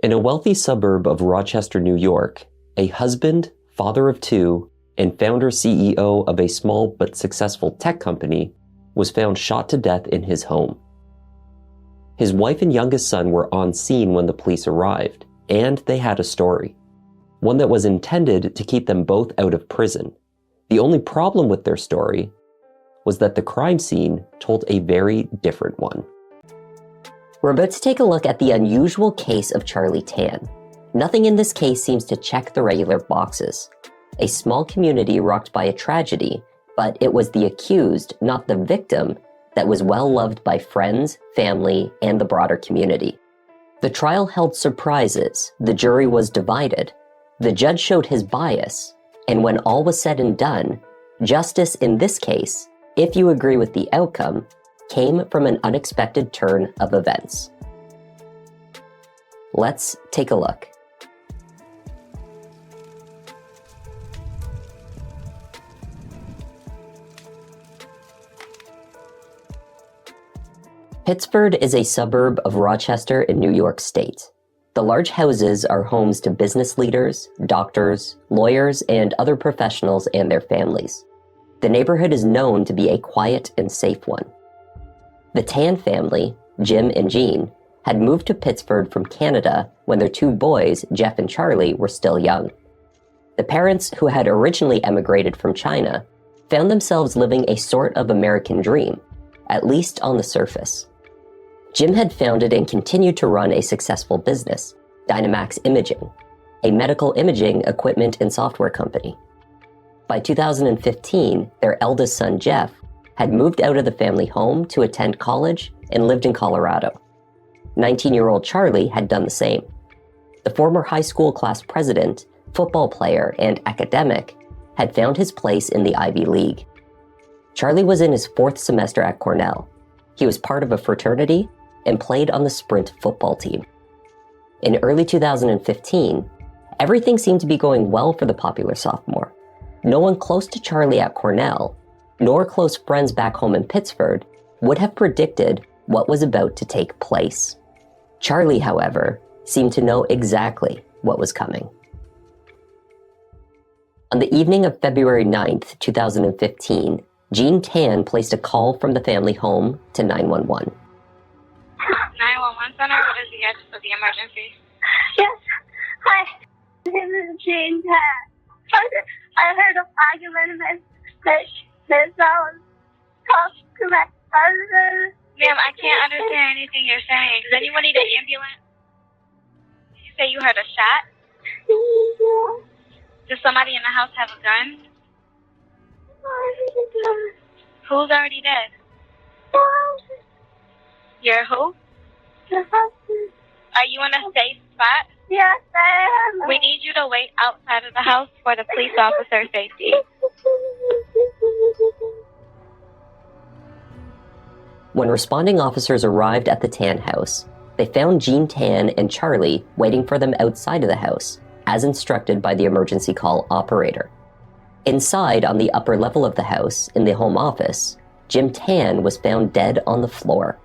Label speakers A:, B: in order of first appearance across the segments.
A: In a wealthy suburb of Rochester, New York, a husband, father of two, and founder CEO of a small but successful tech company was found shot to death in his home. His wife and youngest son were on scene when the police arrived, and they had a story. One that was intended to keep them both out of prison. The only problem with their story was that the crime scene told a very different one.
B: We're about to take a look at the unusual case of Charlie Tan. Nothing in this case seems to check the regular boxes. A small community rocked by a tragedy, but it was the accused, not the victim, that was well loved by friends, family, and the broader community. The trial held surprises, the jury was divided, the judge showed his bias, and when all was said and done, justice in this case, if you agree with the outcome, came from an unexpected turn of events. Let's take a look. Pittsford is a suburb of Rochester in New York State. The large houses are homes to business leaders, doctors, lawyers, and other professionals and their families. The neighborhood is known to be a quiet and safe one. The Tan family, Jim and Jean, had moved to Pittsford from Canada when their two boys, Jeff and Charlie, were still young. The parents, who had originally emigrated from China, found themselves living a sort of American dream, at least on the surface. Jim had founded and continued to run a successful business, Dynamax Imaging, a medical imaging equipment and software company. By 2015, their eldest son, Jeff, had moved out of the family home to attend college and lived in Colorado. 19-year-old Charlie had done the same. The former high school class president, football player, and academic had found his place in the Ivy League. Charlie was in his fourth semester at Cornell. He was part of a fraternity and played on the sprint football team. In early 2015, everything seemed to be going well for the popular sophomore. No one close to Charlie at Cornell, nor close friends back home in Pittsford, would have predicted what was about to take place. Charlie, however, seemed to know exactly what was coming. On the evening of February 9th, 2015, Jean Tan placed a call from the family home to 911.
C: 911 center, what is the address of the emergency?
D: Yes. Hi. This is Jean Tan. I heard an argument and that someone talked to my husband.
C: Ma'am, I can't understand anything you're saying. Does anyone need an ambulance? Did you say you heard a shot?
D: Yeah.
C: Does somebody in the house have a gun? Who's already dead? You're who?
D: The husband.
C: Are you in a safe spot?
D: Yes, I am.
C: We need you to wait outside of the house for the police officer's safety.
B: When responding officers arrived at the Tan house, they found Jean Tan and Charlie waiting for them outside of the house, as instructed by the emergency call operator. Inside, on the upper level of the house, in the home office, Jim Tan was found dead on the floor.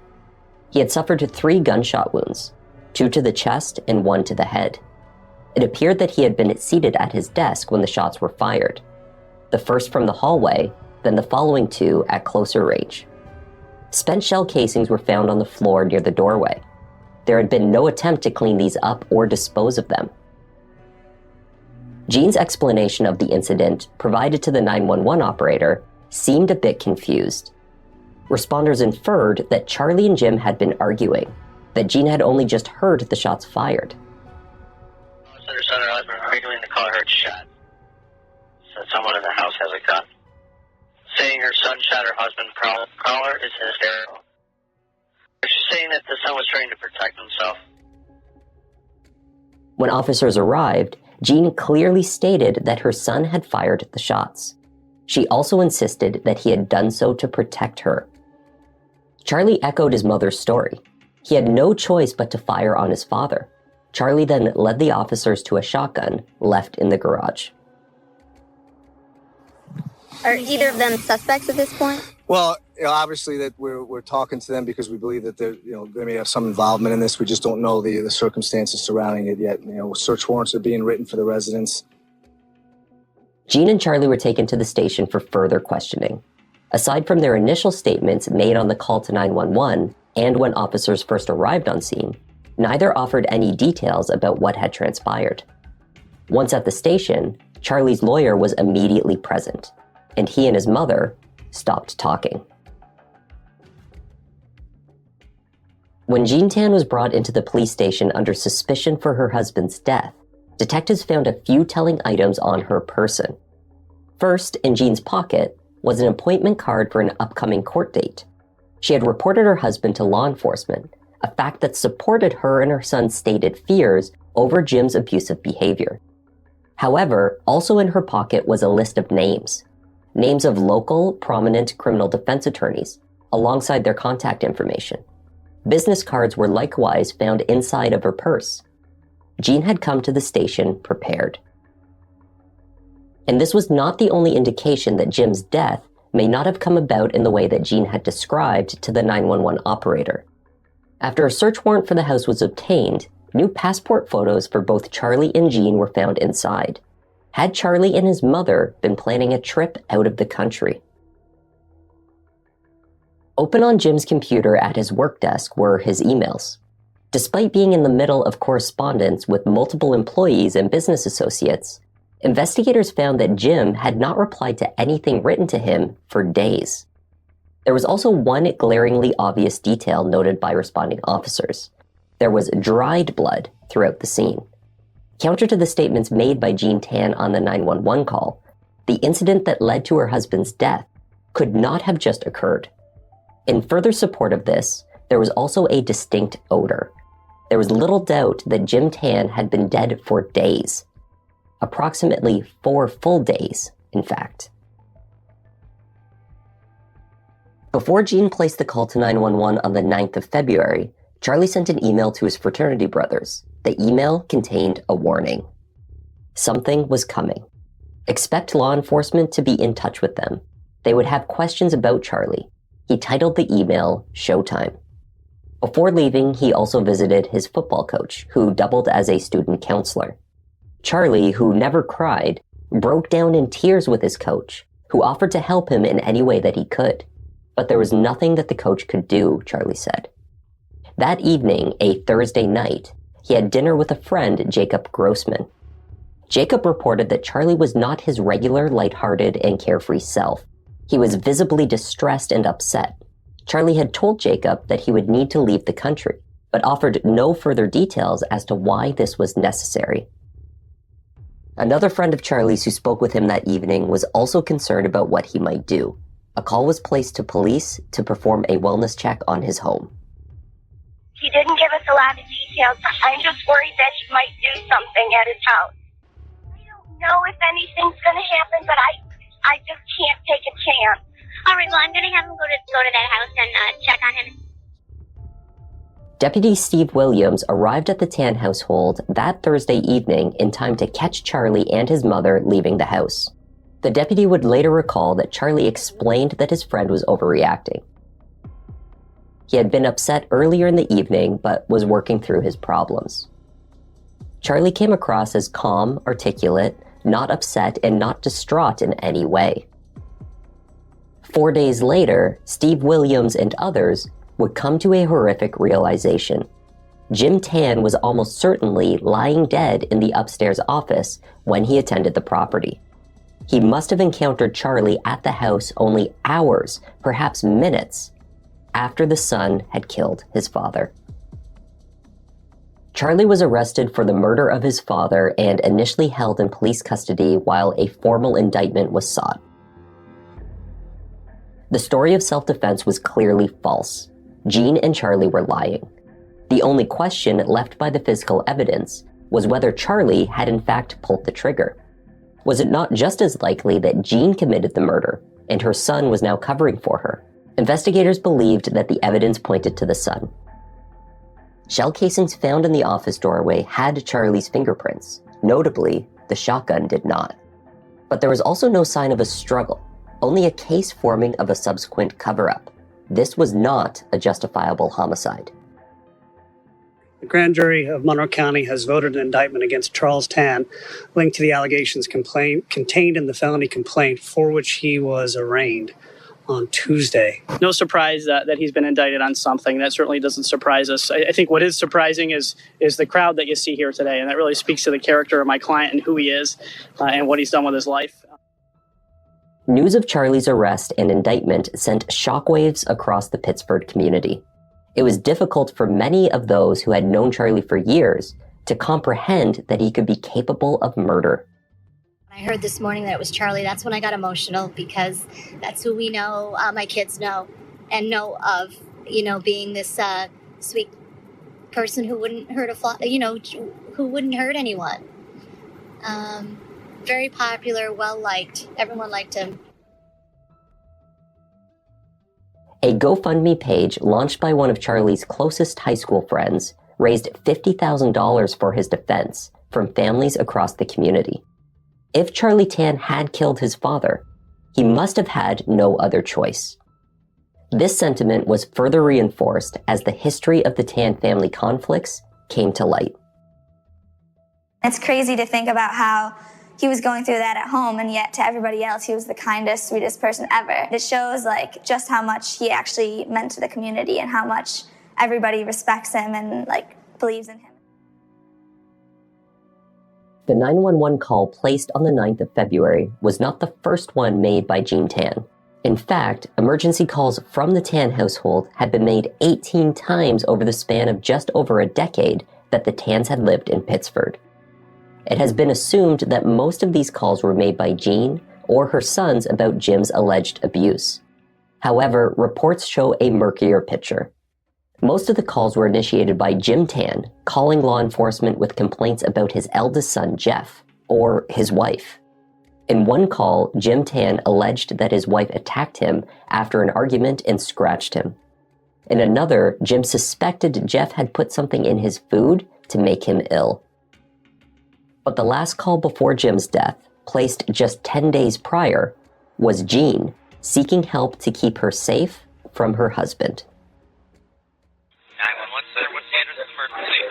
B: He had suffered 3 gunshot wounds, 2 to the chest and 1 to the head. It appeared that he had been seated at his desk when the shots were fired. The first from the hallway, then the following 2 at closer range. Spent shell casings were found on the floor near the doorway. There had been no attempt to clean these up or dispose of them. Jean's explanation of the incident provided to the 911 operator seemed a bit confused. Responders inferred that Charlie and Jim had been arguing, that Jean had only just heard the shots fired.
E: Her son and husband arguing, the caller heard shots. Said someone in the house has a gun. Saying her son shot her husband, caller is hysterical. She's saying that the son was trying to protect himself.
B: When officers arrived, Jean clearly stated that her son had fired the shots. She also insisted that he had done so to protect her. Charlie echoed his mother's story. He had no choice but to fire on his father. Charlie then led the officers to a shotgun left in the garage.
F: Are either of them suspects at this point?
G: Well,
F: obviously that we're talking to them because we believe that they may have some involvement in this. We just don't know the circumstances surrounding it yet. Search warrants are being written for the residents.
B: Jean and Charlie were taken to the station for further questioning. Aside from their initial statements made on the call to 911 and when officers first arrived on scene, neither offered any details about what had transpired. Once at the station, Charlie's lawyer was immediately present, and he and his mother stopped talking. When Jean Tan was brought into the police station under suspicion for her husband's death, detectives found a few telling items on her person. First, in Jean's pocket, was an appointment card for an upcoming court date. She had reported her husband to law enforcement, a fact that supported her and her son's stated fears over Jim's abusive behavior. However, also in her pocket was a list of names of local, prominent criminal defense attorneys, alongside their contact information. Business cards were likewise found inside of her purse. Jean had come to the station prepared. And this was not the only indication that Jim's death may not have come about in the way that Jean had described to the 911 operator. After a search warrant for the house was obtained, new passport photos for both Charlie and Jean were found inside. Had Charlie and his mother been planning a trip out of the country? Open on Jim's computer at his work desk were his emails. Despite being in the middle of correspondence with multiple employees and business associates, investigators found that Jim had not replied to anything written to him for days. There was also one glaringly obvious detail noted by responding officers. There was dried blood throughout the scene. Counter to the statements made by Jean Tan on the 911 call, the incident that led to her husband's death could not have just occurred. In further support of this, there was also a distinct odor. There was little doubt that Jim Tan had been dead for days. Approximately 4 full days, in fact. Before Jean placed the call to 911 on the 9th of February, Charlie sent an email to his fraternity brothers. The email contained a warning. Something was coming. Expect law enforcement to be in touch with them. They would have questions about Charlie. He titled the email Showtime. Before leaving, he also visited his football coach, who doubled as a student counselor. Charlie, who never cried, broke down in tears with his coach, who offered to help him in any way that he could. But there was nothing that the coach could do, Charlie said. That evening, a Thursday night, he had dinner with a friend, Jacob Grossman. Jacob reported that Charlie was not his regular, lighthearted, and carefree self. He was visibly distressed and upset. Charlie had told Jacob that he would need to leave the country, but offered no further details as to why this was necessary. Another friend of Charlie's who spoke with him that evening was also concerned about what he might do. A call was placed to police to perform a wellness check on his home.
D: He didn't give us a lot of details. I'm just worried that he might do something at his house. I don't know if anything's going to happen, but I just can't take a chance.
C: All right, well, I'm going to have him go to that house and check on him.
B: Deputy Steve Williams arrived at the Tan household that Thursday evening in time to catch Charlie and his mother leaving the house. The deputy would later recall that Charlie explained that his friend was overreacting. He had been upset earlier in the evening, but was working through his problems. Charlie came across as calm, articulate, not upset, and not distraught in any way. 4 days later, Steve Williams and others would come to a horrific realization. Jim Tan was almost certainly lying dead in the upstairs office when he attended the property. He must have encountered Charlie at the house only hours, perhaps minutes, after the son had killed his father. Charlie was arrested for the murder of his father and initially held in police custody while a formal indictment was sought. The story of self-defense was clearly false. Jean and Charlie were lying. The only question left by the physical evidence was whether Charlie had in fact pulled the trigger. Was it not just as likely that Jean committed the murder and her son was now covering for her? Investigators believed that the evidence pointed to the son. Shell casings found in the office doorway had Charlie's fingerprints. Notably, the shotgun did not. But there was also no sign of a struggle, only a case forming of a subsequent cover-up. this was not a justifiable homicide.
G: The grand jury of Monroe County has voted an indictment against Charles Tan linked to the allegations contained in the felony complaint for which he was arraigned on Tuesday.
H: No surprise that he's been indicted on something. That certainly doesn't surprise us. I think what is surprising is the crowd that you see here today, and that really speaks to the character of my client and who he is and what he's done with his life.
B: News of Charlie's arrest and indictment sent shockwaves across the Pittsford community. It was difficult for many of those who had known Charlie for years to comprehend that he could be capable of murder.
I: I heard this morning that it was Charlie. That's when I got emotional, because that's who we know, my kids know, and know of, being this sweet person who wouldn't hurt who wouldn't hurt anyone. Very popular, well-liked. Everyone liked him.
B: A GoFundMe page launched by one of Charlie's closest high school friends raised $50,000 for his defense from families across the community. If Charlie Tan had killed his father, he must have had no other choice. This sentiment was further reinforced as the history of the Tan family conflicts came to light.
J: It's crazy to think about how he was going through that at home, and yet to everybody else, he was the kindest, sweetest person ever. It shows just how much he actually meant to the community and how much everybody respects him and believes in him.
B: The 911 call placed on the 9th of February was not the first one made by Jean Tan. In fact, emergency calls from the Tan household had been made 18 times over the span of just over a decade that the Tans had lived in Pittsford. It has been assumed that most of these calls were made by Jean or her sons about Jim's alleged abuse. However, reports show a murkier picture. Most of the calls were initiated by Jim Tan, calling law enforcement with complaints about his eldest son, Jeff, or his wife. In one call, Jim Tan alleged that his wife attacked him after an argument and scratched him. In another, Jim suspected Jeff had put something in his food to make him ill. But the last call before Jim's death, placed just 10 days prior, was Jean seeking help to keep her safe from her husband.
E: 911 Center, what's the address of the emergency?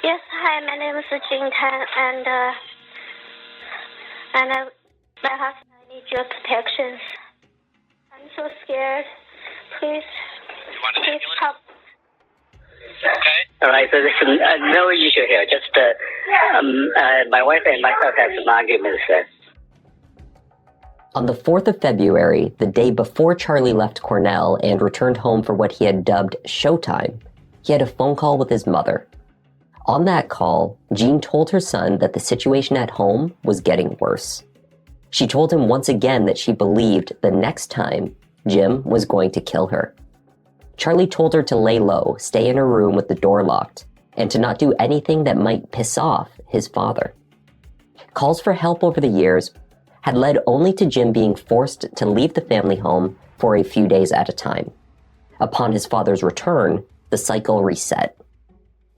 D: Yes, hi, my name is Jean Tan, and my husband, I need your protection. I'm so scared. Please,
E: You want an
D: please
E: ambulance?
D: help.
E: Okay.
K: All right, so there's no issue here. Just my wife and myself have some arguments.
B: On the 4th of February, the day before Charlie left Cornell and returned home for what he had dubbed showtime, he had a phone call with his mother. On that call, Jean told her son that the situation at home was getting worse. She told him once again that she believed the next time Jim was going to kill her. Charlie told her to lay low, stay in her room with the door locked, and to not do anything that might piss off his father. Calls for help over the years had led only to Jim being forced to leave the family home for a few days at a time. Upon his father's return, the cycle reset.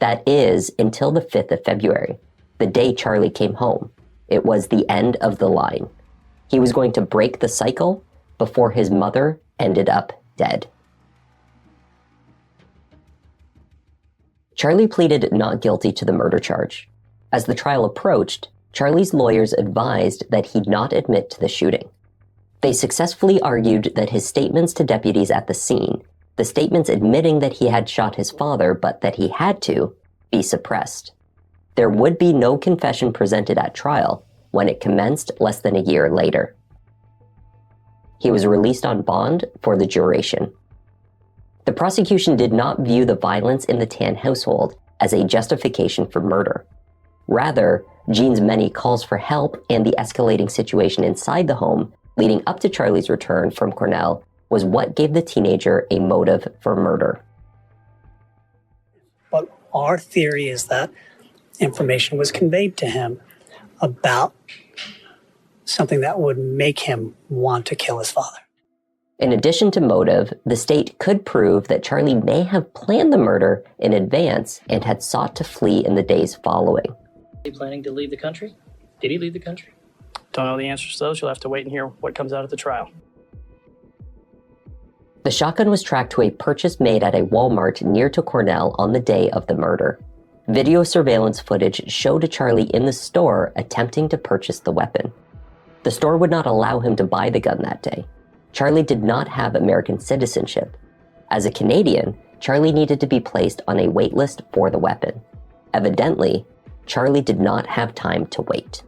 B: That is, until the 5th of February, the day Charlie came home. It was the end of the line. He was going to break the cycle before his mother ended up dead. Charlie pleaded not guilty to the murder charge. As the trial approached, Charlie's lawyers advised that he not admit to the shooting. They successfully argued that his statements to deputies at the scene, the statements admitting that he had shot his father but that he had to, be suppressed. There would be no confession presented at trial when it commenced less than a year later. He was released on bond for the duration. The prosecution did not view the violence in the Tan household as a justification for murder. Rather, Jean's many calls for help and the escalating situation inside the home leading up to Charlie's return from Cornell was what gave the teenager a motive for murder.
G: But our theory is that information was conveyed to him about something that would make him want to kill his father.
B: In addition to motive, the state could prove that Charlie may have planned the murder in advance and had sought to flee in the days following.
H: He planning to leave the country? Did he leave the country? Don't know the answers to those. You'll have to wait and hear what comes out at the trial.
B: The shotgun was tracked to a purchase made at a Walmart near to Cornell on the day of the murder. Video surveillance footage showed Charlie in the store attempting to purchase the weapon. The store would not allow him to buy the gun that day. Charlie did not have American citizenship. As a Canadian, Charlie needed to be placed on a wait list for the weapon. Evidently, Charlie did not have time to wait.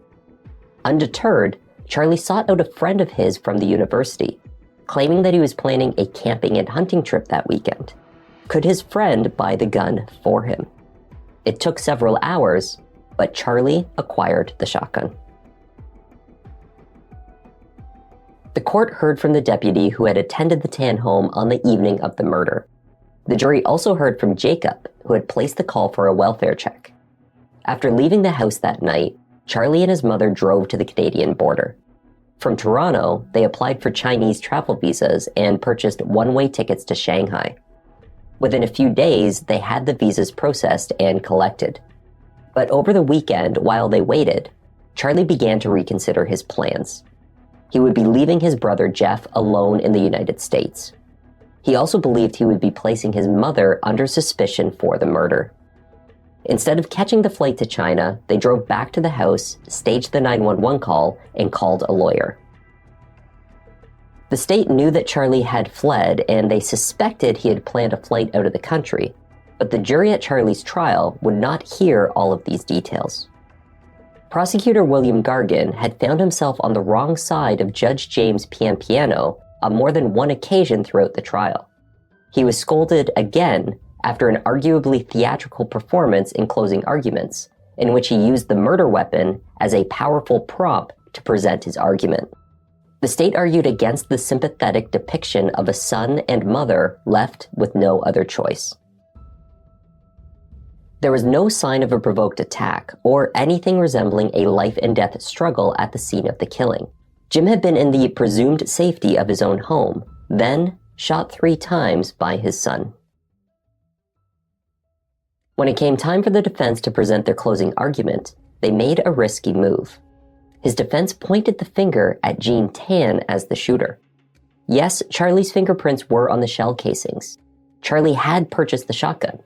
B: Undeterred, Charlie sought out a friend of his from the university, claiming that he was planning a camping and hunting trip that weekend. Could his friend buy the gun for him? It took several hours, but Charlie acquired the shotgun. The court heard from the deputy who had attended the Tan home on the evening of the murder. The jury also heard from Jacob, who had placed the call for a welfare check. After leaving the house that night, Charlie and his mother drove to the Canadian border. From Toronto, they applied for Chinese travel visas and purchased one-way tickets to Shanghai. Within a few days, they had the visas processed and collected. But over the weekend, while they waited, Charlie began to reconsider his plans. He would be leaving his brother Jeff alone in the United States. He also believed he would be placing his mother under suspicion for the murder. Instead of catching the flight to China, they drove back to the house, staged the 911 call, and called a lawyer. The state knew that Charlie had fled, and they suspected he had planned a flight out of the country, but the jury at Charlie's trial would not hear all of these details. Prosecutor William Gargan had found himself on the wrong side of Judge James Piano on more than one occasion throughout the trial. He was scolded again after an arguably theatrical performance in closing arguments, in which he used the murder weapon as a powerful prop to present his argument. The state argued against the sympathetic depiction of a son and mother left with no other choice. There was no sign of a provoked attack or anything resembling a life and death struggle at the scene of the killing. Jim had been in the presumed safety of his own home, then shot 3 times by his son. When it came time for the defense to present their closing argument, they made a risky move. His defense pointed the finger at Gene Tan as the shooter. Yes, Charlie's fingerprints were on the shell casings. Charlie had purchased the shotgun.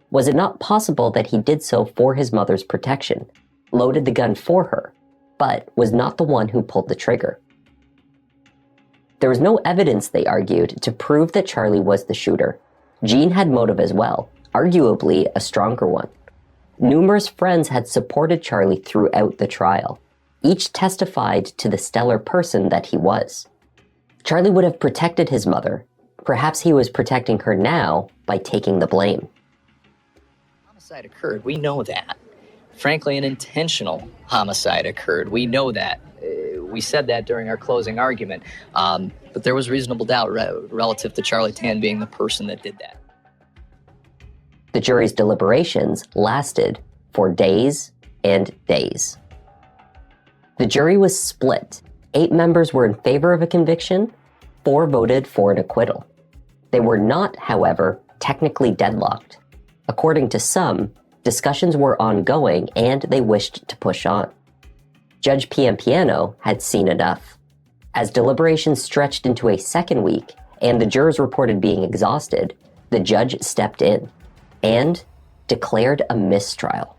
B: Was it not possible that he did so for his mother's protection, loaded the gun for her, but was not the one who pulled the trigger? There was no evidence, they argued, to prove that Charlie was the shooter. Gene had motive as well, arguably a stronger one. Numerous friends had supported Charlie throughout the trial. Each testified to the stellar person that he was. Charlie would have protected his mother. Perhaps he was protecting her now by taking the blame.
L: Homicide occurred. We know that. Frankly, an intentional homicide occurred. We know that. We said that during our closing argument. But there was reasonable doubt relative to Charlie Tan being the person that did that.
B: The jury's deliberations lasted for days and days. The jury was split. 8 members were in favor of a conviction, 4 voted for an acquittal. They were not, however, technically deadlocked. According to some, discussions were ongoing and they wished to push on. Judge Piano had seen enough. As deliberations stretched into a second week and the jurors reported being exhausted, the judge stepped in and declared a mistrial.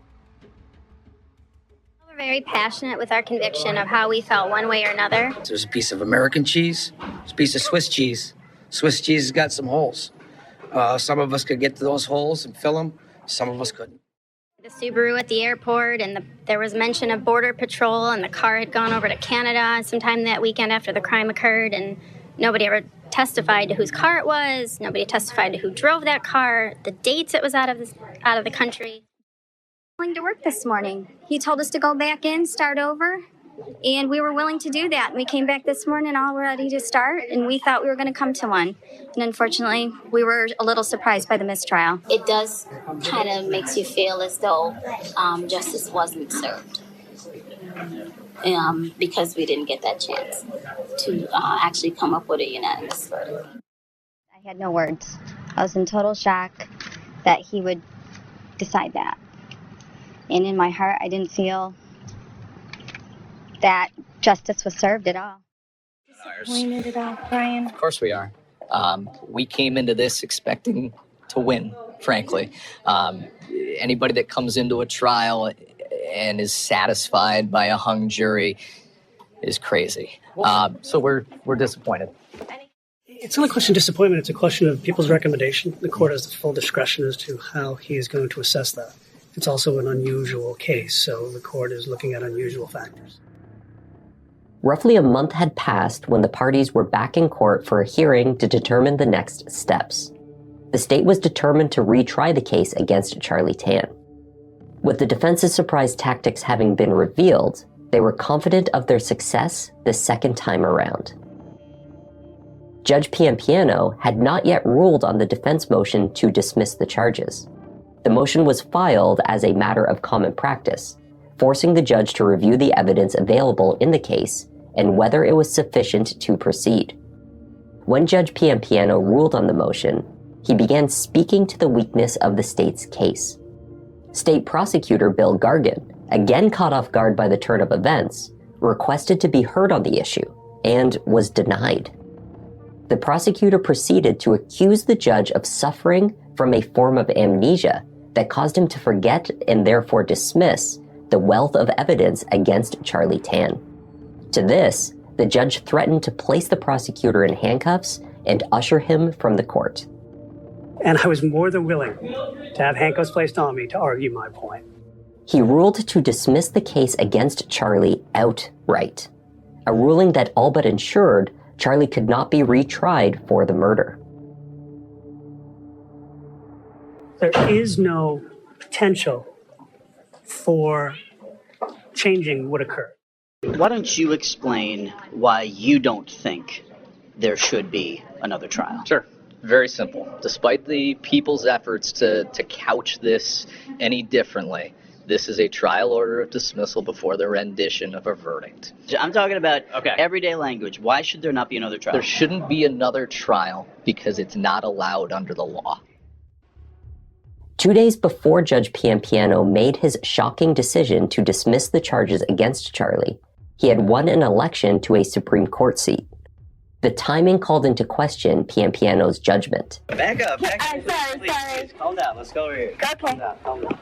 I: We're very passionate with our conviction of how we felt one way or another.
M: There's a piece of American cheese, there's a piece of Swiss cheese. Swiss cheese has got some holes. Some of us could get to those holes and fill them, some of us couldn't.
I: The Subaru at the airport, and there was mention of Border Patrol, and the car had gone over to Canada sometime that weekend after the crime occurred, and nobody ever testified to whose car it was. Nobody testified to who drove that car, the dates it was out of the country.
N: Willing to work this morning. He told us to go back in, start over, and we were willing to do that. We came back this morning all ready to start, and we thought we were going to come to one. And unfortunately, we were a little surprised by the mistrial.
O: It does kind of makes you feel as though justice wasn't served. Because we didn't get that chance to actually come up with a unanimous verdict.
N: I had no words. I was in total shock that he would decide that. And in my heart, I didn't feel that justice was served at all.
L: Disappointed at all, Brian? Of course we are. We came into this expecting to win, frankly. Anybody that comes into a trial and is satisfied by a hung jury is crazy. So we're disappointed.
G: It's not a question of disappointment. It's a question of people's recommendation. The court has the full discretion as to how he is going to assess that. It's also an unusual case, so the court is looking at unusual factors.
B: Roughly a month had passed when the parties were back in court for a hearing to determine the next steps. The state was determined to retry the case against Charlie Tan. With the defense's surprise tactics having been revealed, they were confident of their success the second time around. Judge Piampiano had not yet ruled on the defense motion to dismiss the charges. The motion was filed as a matter of common practice, forcing the judge to review the evidence available in the case and whether it was sufficient to proceed. When Judge Piampiano ruled on the motion, he began speaking to the weakness of the state's case. State prosecutor Bill Gargan, again caught off guard by the turn of events, requested to be heard on the issue and was denied. The prosecutor proceeded to accuse the judge of suffering from a form of amnesia that caused him to forget and therefore dismiss the wealth of evidence against Charlie Tan. To this, the judge threatened to place the prosecutor in handcuffs and usher him from the court.
G: And I was more than willing to have handcuffs placed on me to argue my point.
B: He ruled to dismiss the case against Charlie outright, a ruling that all but ensured Charlie could not be retried for the murder.
G: There is no potential for changing what occurred.
P: Why don't you explain why you don't think there should be another trial?
L: Sure. Very simple. Despite the people's efforts to couch this any differently, this is a trial order of dismissal before the rendition of a verdict.
P: I'm talking about everyday language. Why should there not be another trial?
L: There shouldn't be another trial because it's not allowed under the law.
B: 2 days before Judge Piampiano made his shocking decision to dismiss the charges against Charlie, he had won an election to a Supreme Court seat. The timing called into question Piampiano's judgment.
P: Back up.
J: Sorry.
P: Please, calm down. Let's go over here.
J: Okay.
P: Calm down.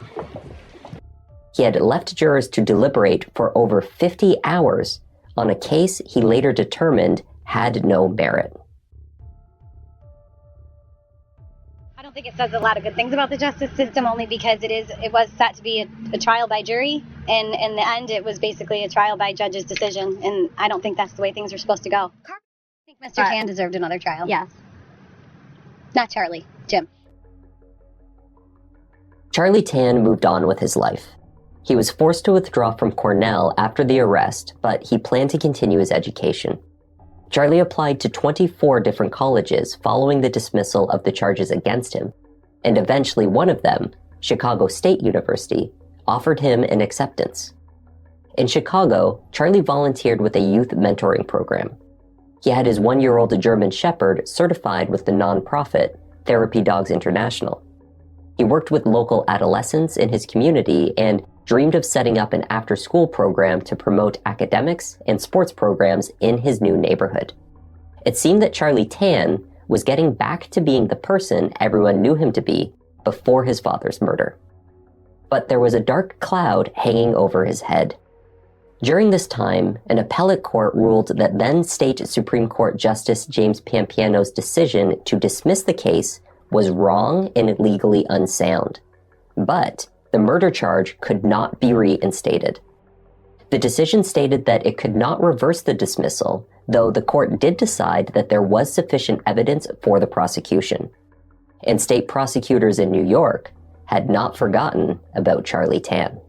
B: He had left jurors to deliberate for over 50 hours on a case he later determined had no merit.
Q: I don't think it says a lot of good things about the justice system, only because it was set to be a trial by jury, and in the end it was basically a trial by judge's decision, and I don't think that's the way things are supposed to go. I think Mr. Tan deserved another trial. Yes. Not Charlie, Jim.
B: Charlie Tan moved on with his life. He was forced to withdraw from Cornell after the arrest, but he planned to continue his education. Charlie applied to 24 different colleges following the dismissal of the charges against him, and eventually one of them, Chicago State University, offered him an acceptance. In Chicago, Charlie volunteered with a youth mentoring program. He had his 1-year-old German Shepherd certified with the nonprofit Therapy Dogs International. He worked with local adolescents in his community and dreamed of setting up an after-school program to promote academics and sports programs in his new neighborhood. It seemed that Charlie Tan was getting back to being the person everyone knew him to be before his father's murder. But there was a dark cloud hanging over his head. During this time, an appellate court ruled that then State Supreme Court Justice James Piampiano's decision to dismiss the case was wrong and legally unsound. But the murder charge could not be reinstated. The decision stated that it could not reverse the dismissal, though the court did decide that there was sufficient evidence for the prosecution. And state prosecutors in New York had not forgotten about Charlie Tan.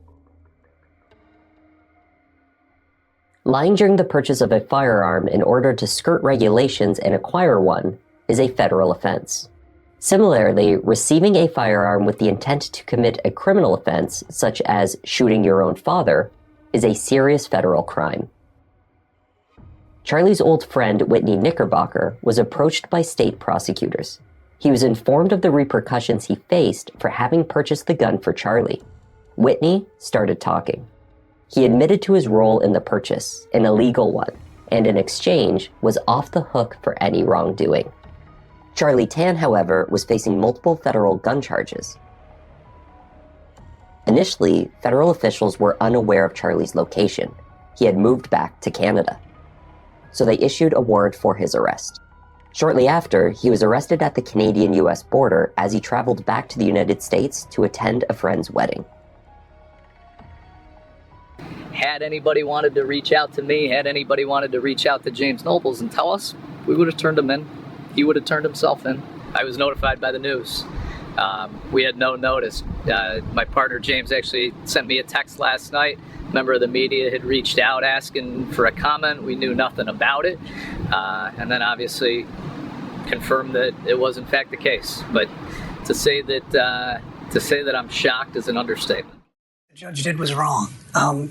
B: Lying during the purchase of a firearm in order to skirt regulations and acquire one is a federal offense. Similarly, receiving a firearm with the intent to commit a criminal offense, such as shooting your own father, is a serious federal crime. Charlie's old friend, Whitney Knickerbocker, was approached by state prosecutors. He was informed of the repercussions he faced for having purchased the gun for Charlie. Whitney started talking. He admitted to his role in the purchase, an illegal one, and in exchange was off the hook for any wrongdoing. Charlie Tan, however, was facing multiple federal gun charges. Initially, federal officials were unaware of Charlie's location. He had moved back to Canada. So they issued a warrant for his arrest. Shortly after, he was arrested at the Canadian-US border as he traveled back to the United States to attend a friend's wedding.
L: Had anybody wanted to reach out to me, had anybody wanted to reach out to James Nobles and tell us, we would have turned him in. He would have turned himself in. I was notified by the news. We had no notice. My partner James actually sent me a text last night. A member of the media had reached out asking for a comment. We knew nothing about it. And then obviously confirmed that it was in fact the case. But to say that I'm shocked is an understatement.
G: The judge did was wrong.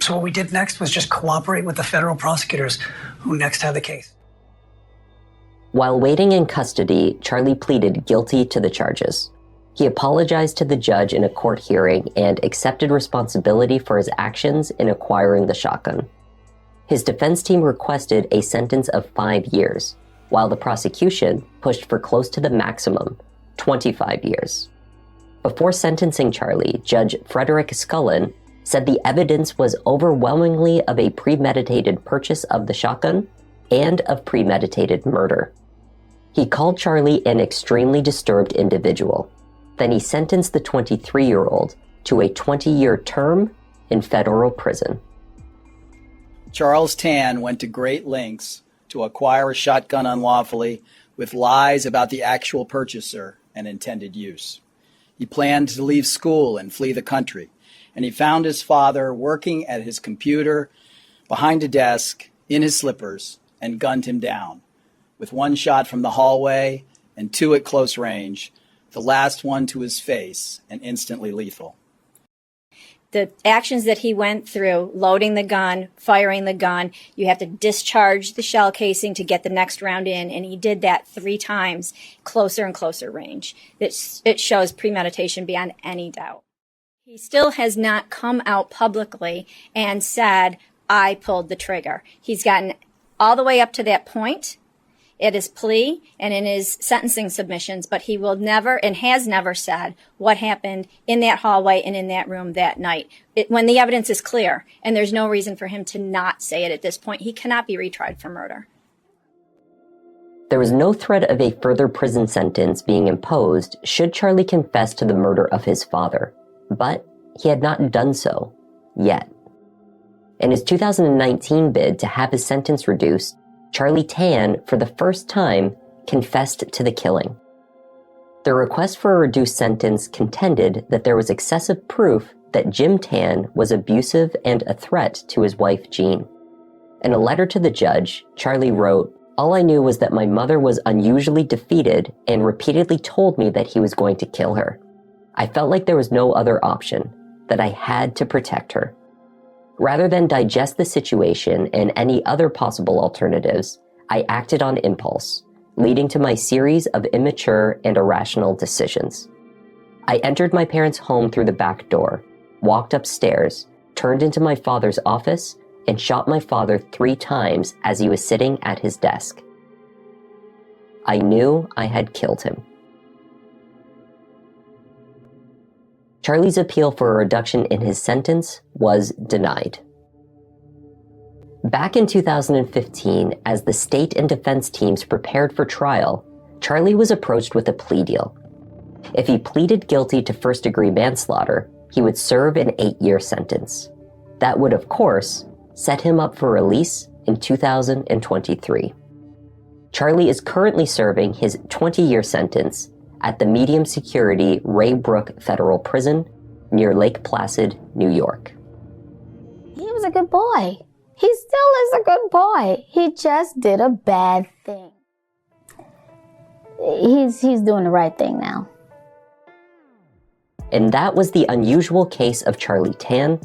G: So what we did next was just cooperate with the federal prosecutors who next had the case.
B: While waiting in custody, Charlie pleaded guilty to the charges. He apologized to the judge in a court hearing and accepted responsibility for his actions in acquiring the shotgun. His defense team requested a sentence of 5 years, while the prosecution pushed for close to the maximum, 25 years. Before sentencing Charlie, Judge Frederick Scullin said the evidence was overwhelmingly of a premeditated purchase of the shotgun and of premeditated murder. He called Charlie an extremely disturbed individual. Then he sentenced the 23-year-old to a 20-year term in federal prison.
P: Charles Tan went to great lengths to acquire a shotgun unlawfully with lies about the actual purchaser and intended use. He planned to leave school and flee the country, and he found his father working at his computer behind a desk in his slippers and gunned him down with one shot from the hallway and two at close range, the last one to his face and instantly lethal.
R: The actions that he went through, loading the gun, firing the gun, you have to discharge the shell casing to get the next round in, and he did that 3 times, closer and closer range. It shows premeditation beyond any doubt. He still has not come out publicly and said, I pulled the trigger. He's gotten all the way up to that point at his plea and in his sentencing submissions, but he will never and has never said what happened in that hallway and in that room that night. When the evidence is clear, and there's no reason for him to not say it at this point, he cannot be retried for murder.
B: There was no threat of a further prison sentence being imposed should Charlie confess to the murder of his father, but he had not done so yet. In his 2019 bid to have his sentence reduced, Charlie Tan, for the first time, confessed to the killing. The request for a reduced sentence contended that there was excessive proof that Jim Tan was abusive and a threat to his wife, Jean. In a letter to the judge, Charlie wrote, "All I knew was that my mother was unusually defeated and repeatedly told me that he was going to kill her. I felt like there was no other option, that I had to protect her. Rather than digest the situation and any other possible alternatives, I acted on impulse, leading to my series of immature and irrational decisions. I entered my parents' home through the back door, walked upstairs, turned into my father's office, and shot my father 3 times as he was sitting at his desk. I knew I had killed him." Charlie's appeal for a reduction in his sentence was denied. Back in 2015, as the state and defense teams prepared for trial, Charlie was approached with a plea deal. If he pleaded guilty to first-degree manslaughter, he would serve an 8-year sentence. That would, of course, set him up for release in 2023. Charlie is currently serving his 20-year sentence at the medium-security Ray Brook Federal Prison near Lake Placid, New York.
O: He was a good boy. He still is a good boy. He just did a bad thing. He's doing the right thing now.
B: And that was the unusual case of Charlie Tan,